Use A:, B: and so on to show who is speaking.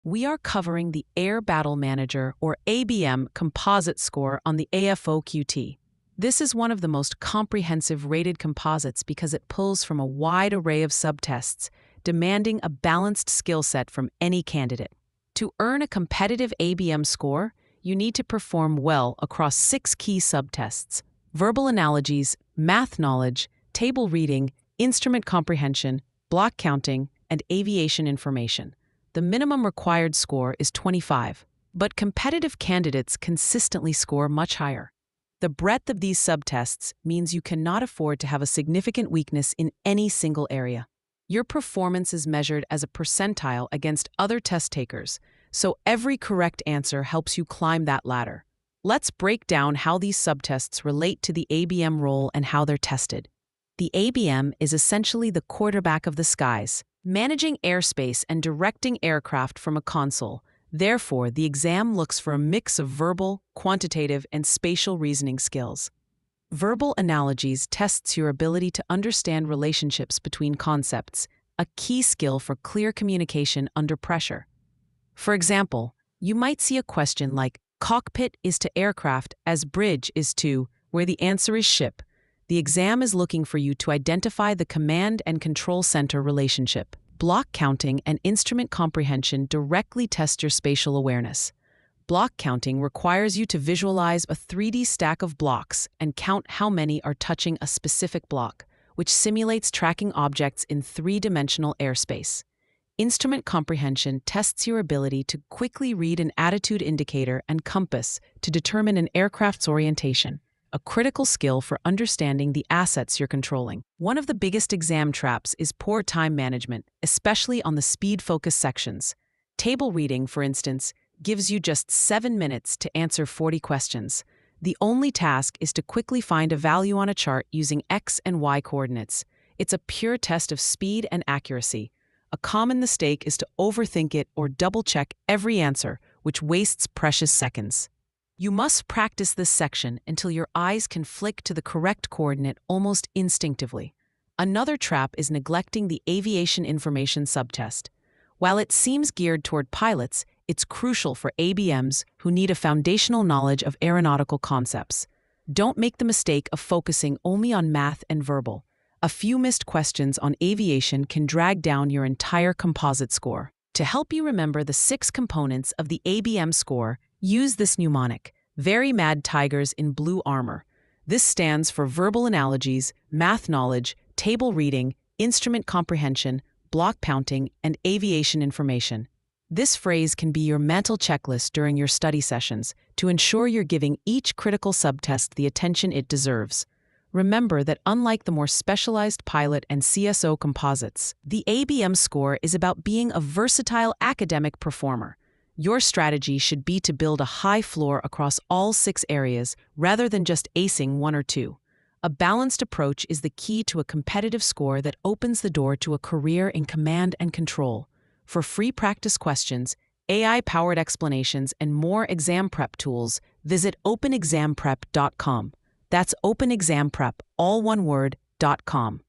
A: We are covering the Air Battle Manager or ABM composite score on the AFOQT. This is one of the most comprehensive rated composites because it pulls from a wide array of subtests, demanding a balanced skill set from any candidate. To earn a competitive ABM score, you need to perform well across 6 key subtests: verbal analogies, math knowledge, table reading, instrument comprehension, block counting, and aviation information. The minimum required score is 25, but competitive candidates consistently score much higher. The breadth of these subtests means you cannot afford to have a significant weakness in any single area. Your performance is measured as a percentile against other test takers, so every correct answer helps you climb that ladder. Let's break down how these subtests relate to the ABM role and how they're tested. The ABM is essentially the quarterback of the skies, managing airspace and directing aircraft from a console. Therefore, the exam looks for a mix of verbal, quantitative, and spatial reasoning skills. Verbal analogies tests your ability to understand relationships between concepts, a key skill for clear communication under pressure. For example, you might see a question like, cockpit is to aircraft as bridge is to, where the answer is ship. The exam is looking for you to identify the command and control center relationship. Block counting and instrument comprehension directly test your spatial awareness. Block counting requires you to visualize a 3D stack of blocks and count how many are touching a specific block, which simulates tracking objects in 3-dimensional airspace. Instrument comprehension tests your ability to quickly read an attitude indicator and compass to determine an aircraft's orientation, a critical skill for understanding the assets you're controlling. One of the biggest exam traps is poor time management, especially on the speed-focused sections. Table reading, for instance, gives you just 7 minutes to answer 40 questions. The only task is to quickly find a value on a chart using X and Y coordinates. It's a pure test of speed and accuracy. A common mistake is to overthink it or double-check every answer, which wastes precious seconds. You must practice this section until your eyes can flick to the correct coordinate almost instinctively. Another trap is neglecting the Aviation Information subtest. While it seems geared toward pilots, it's crucial for ABMs who need a foundational knowledge of aeronautical concepts. Don't make the mistake of focusing only on math and verbal. A few missed questions on aviation can drag down your entire composite score. To help you remember the 6 components of the ABM score, use this mnemonic: very mad tigers in blue armor. This stands for verbal analogies, math knowledge, table reading, instrument comprehension, block counting, and aviation information. This phrase can be your mental checklist during your study sessions to ensure you're giving each critical subtest the attention it deserves. Remember that unlike the more specialized pilot and CSO composites, the ABM score is about being a versatile academic performer. Your strategy should be to build a high floor across all 6 areas rather than just acing 1 or 2. A balanced approach is the key to a competitive score that opens the door to a career in command and control. For free practice questions, AI-powered explanations, and more exam prep tools, visit openexamprep.com. That's openexamprep, all one word, .com.